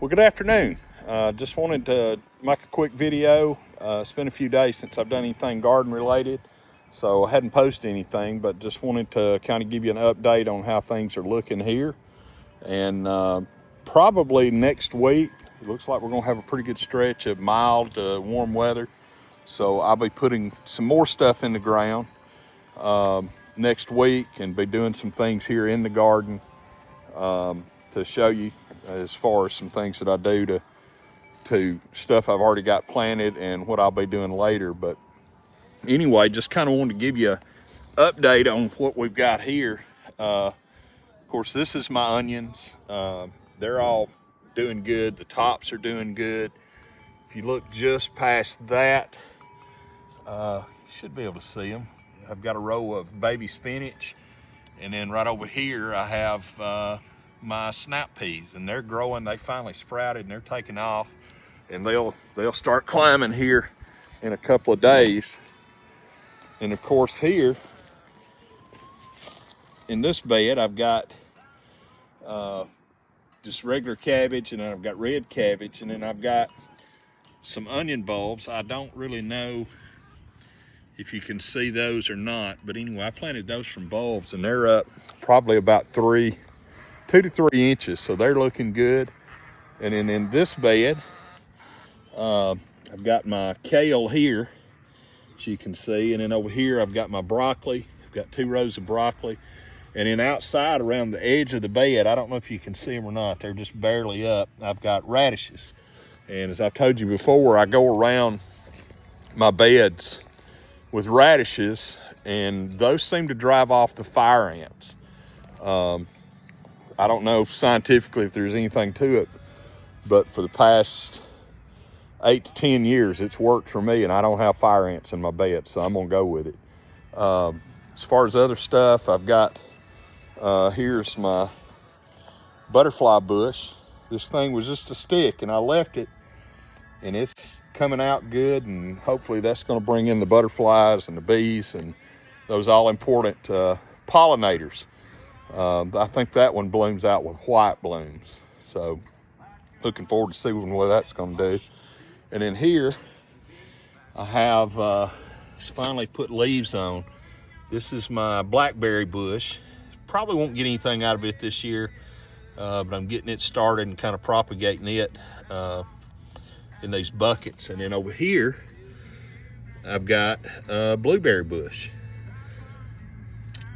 Well, good afternoon. Just wanted to make a quick video. It's been a few days since I've done anything garden related, so I hadn't posted anything, but just wanted to kind of give you an update on how things are looking here. And probably next week, it looks like we're gonna have a pretty good stretch of mild to warm weather. So I'll be putting some more stuff in the ground next week and be doing some things here in the garden to show you as far as some things that I do to stuff I've already got planted and what I'll be doing later. But anyway, just kind of wanted to give you an update on what we've got here. Of course, this is my onions. They're all doing good. The tops are doing good. If you look just past that, you should be able to see them. I've got a row of baby spinach, and then right over here I have my snap peas, and they're growing. They finally sprouted and they're taking off, and they'll start climbing here in a couple of days. And of course, here in this bed I've got just regular cabbage, and then I've got red cabbage, and then I've got some onion bulbs. I don't really know if you can see those or not, but anyway, I planted those from bulbs, and they're up probably about 2 to 3 inches, so they're looking good. And then in this bed, I've got my kale here, as you can see, and then over here I've got my broccoli. I've got 2 rows of broccoli, and then outside around the edge of the bed, I don't know if you can see them or not, they're just barely up, I've got radishes. And as I've told you before, I go around my beds with radishes, and those seem to drive off the fire ants. I don't know scientifically if there's anything to it, but for the past 8 to 10 years, it's worked for me, and I don't have fire ants in my bed, so I'm gonna go with it. As far as other stuff, I've got, here's my butterfly bush. This thing was just a stick, and I left it, and it's coming out good, and hopefully that's gonna bring in the butterflies and the bees and those all important pollinators. I think that one blooms out with white blooms, so looking forward to seeing what that's going to do. And then here I have finally put leaves on. This is my blackberry bush. Probably won't get anything out of it this year, but I'm getting it started and kind of propagating it in these buckets. And then over here I've got a blueberry bush.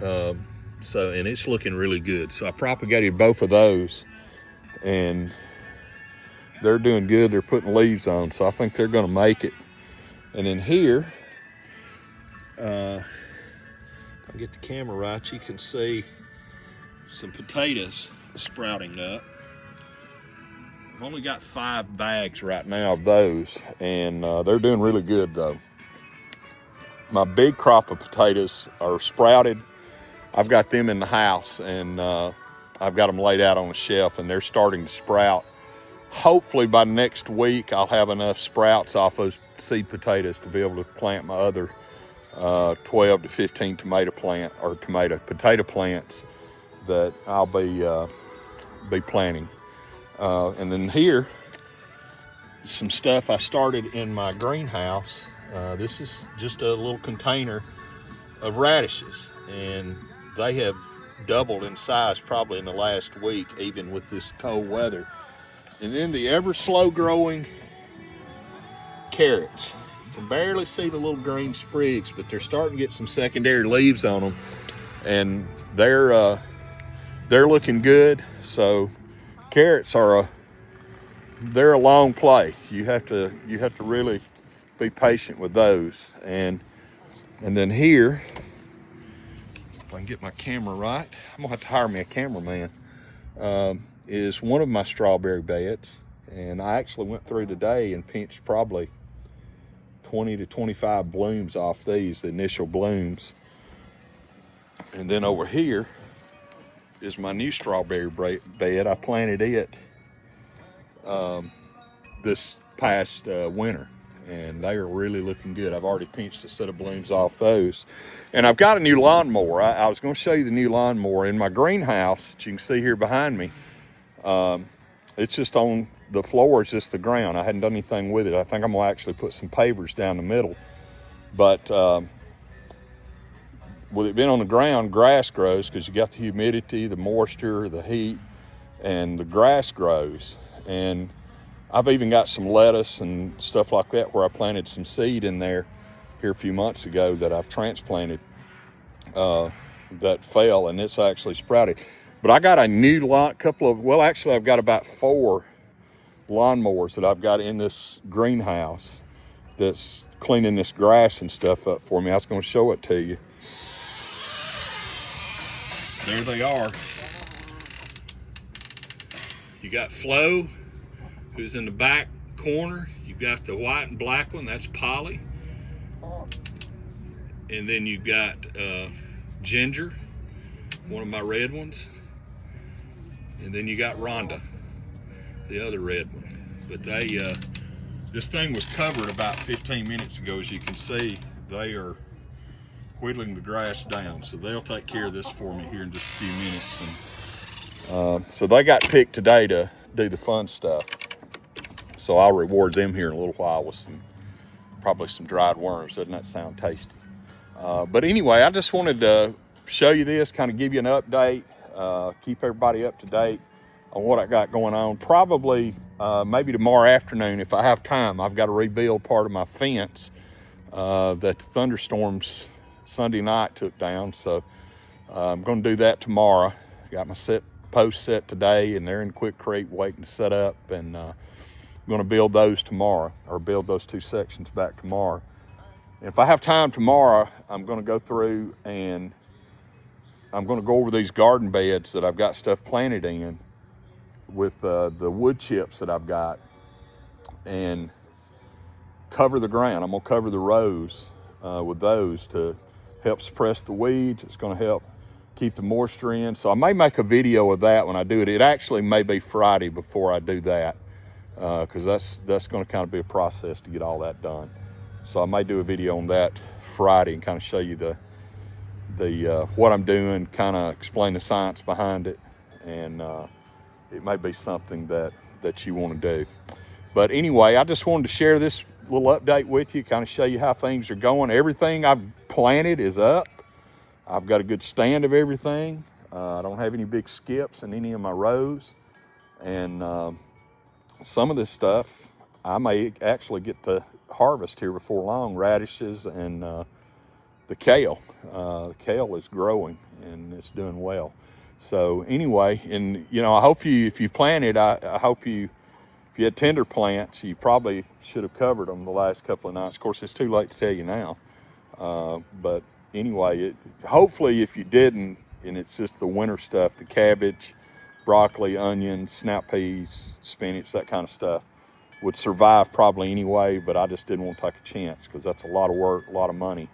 And it's looking really good. So I propagated both of those, and they're doing good. They're putting leaves on, so I think they're gonna make it. And in here, if I get the camera right, you can see some potatoes sprouting up. I've only got 5 bags right now of those, and they're doing really good though. My big crop of potatoes are sprouted. I've got them in the house, and I've got them laid out on a shelf, and they're starting to sprout. Hopefully by next week, I'll have enough sprouts off those seed potatoes to be able to plant my other 12 to 15 potato plants that I'll be planting. And then here, some stuff I started in my greenhouse. This is just a little container of radishes, and they have doubled in size probably in the last week, even with this cold weather. And then the ever slow growing carrots. You can barely see the little green sprigs, but they're starting to get some secondary leaves on them, and they're looking good. So carrots are they're a long play. You have to really be patient with those. And then here, if I can get my camera right, I'm gonna have to hire me a cameraman, is one of my strawberry beds. And I actually went through today and pinched probably 20 to 25 blooms off these, the initial blooms. And then over here is my new strawberry bed. I planted it this past winter, and they are really looking good. I've already pinched a set of blooms off those. And I've got a new lawnmower. I was going to show you the new lawnmower in my greenhouse that you can see here behind me. It's just on the floor is just the ground. I hadn't done anything with it. I think I'm gonna actually put some pavers down the middle. But with it being on the ground, grass grows because you got the humidity, the moisture, the heat, and the grass grows. And I've even got some lettuce and stuff like that where I planted some seed in there here a few months ago that I've transplanted that fell, and it's actually sprouted. But I got a new actually I've got about 4 lawnmowers that I've got in this greenhouse that's cleaning this grass and stuff up for me. I was going to show it to you. There they are. You got Flo, who's in the back corner. You've got the white and black one, that's Polly. And then you've got Ginger, one of my red ones. And then you got Rhonda, the other red one. But this thing was covered about 15 minutes ago. As you can see, they are whittling the grass down. So they'll take care of this for me here in just a few minutes. And so they got picked today to do the fun stuff. So I'll reward them here in a little while with probably some dried worms. Doesn't that sound tasty? But anyway, I just wanted to show you this, kind of give you an update, keep everybody up to date on what I got going on. Probably maybe tomorrow afternoon, if I have time. I've got to rebuild part of my fence that the thunderstorms Sunday night took down. So I'm going to do that tomorrow. Got my post set today, and they're in Quikrete waiting to set up, and I'm going to build those tomorrow, or build those 2 sections back tomorrow. And if I have time tomorrow, I'm going to go through and I'm going to go over these garden beds that I've got stuff planted in with the wood chips that I've got, and cover the ground. I'm going to cover the rows with those to help suppress the weeds. It's going to help keep the moisture in. So I may make a video of that when I do it. It actually may be Friday before I do that, because that's going to kind of be a process to get all that done. So I may do a video on that Friday and kind of show you the what I'm doing, kind of explain the science behind it, and it may be something that you want to do. But anyway, I just wanted to share this little update with you, kind of show you how things are going. Everything I've planted is up. I've got a good stand of everything. I don't have any big skips in any of my rows, and some of this stuff I may actually get to harvest here before long. Radishes and the kale. The kale is growing and it's doing well. So anyway, and I hope if you planted, I hope if you had tender plants, you probably should have covered them the last couple of nights. Of course, it's too late to tell you now. But anyway, hopefully if you didn't, and it's just the winter stuff, the cabbage, broccoli, onions, snap peas, spinach, that kind of stuff, would survive probably anyway, but I just didn't want to take a chance because that's a lot of work, a lot of money,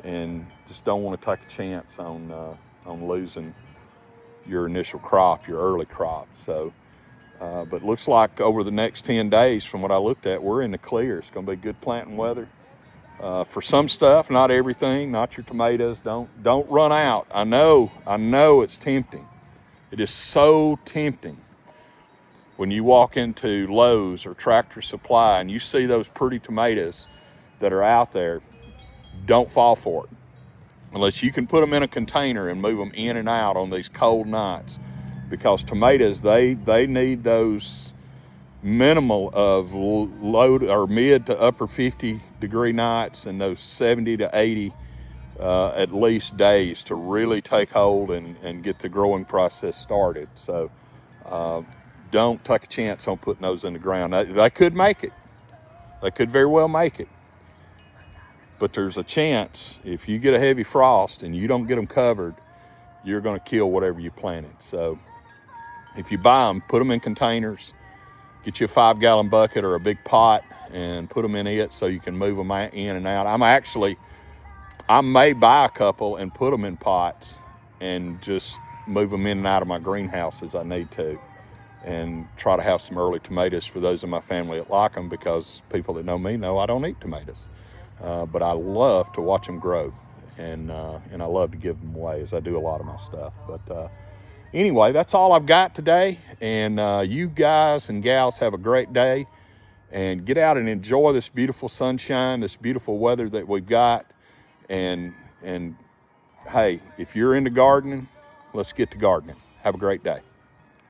and just don't want to take a chance on losing your initial crop, your early crop. So, but looks like over the next 10 days, from what I looked at, we're in the clear. It's going to be good planting weather for some stuff, not everything, not your tomatoes. Don't run out. I know it's tempting. It is so tempting. When you walk into Lowe's or Tractor Supply and you see those pretty tomatoes that are out there, don't fall for it. Unless you can put them in a container and move them in and out on these cold nights. Because tomatoes, they need those minimal of low or mid to upper 50 degree nights and those 70 to 80 at least days to really take hold and get the growing process started. So, don't take a chance on putting those in the ground. They could make it. They could very well make it. But there's a chance if you get a heavy frost and you don't get them covered, you're going to kill whatever you planted. So if you buy them, put them in containers, get you a 5-gallon bucket or a big pot and put them in it so you can move them in and out. I may buy a couple and put them in pots and just move them in and out of my greenhouse as I need to, and try to have some early tomatoes for those in my family that like them, because people that know me know I don't eat tomatoes. But I love to watch them grow, and I love to give them away, as I do a lot of my stuff. But Anyway, that's all I've got today. And you guys and gals have a great day. And get out and enjoy this beautiful sunshine, this beautiful weather that we've got. And hey, if you're into gardening, let's get to gardening. Have a great day.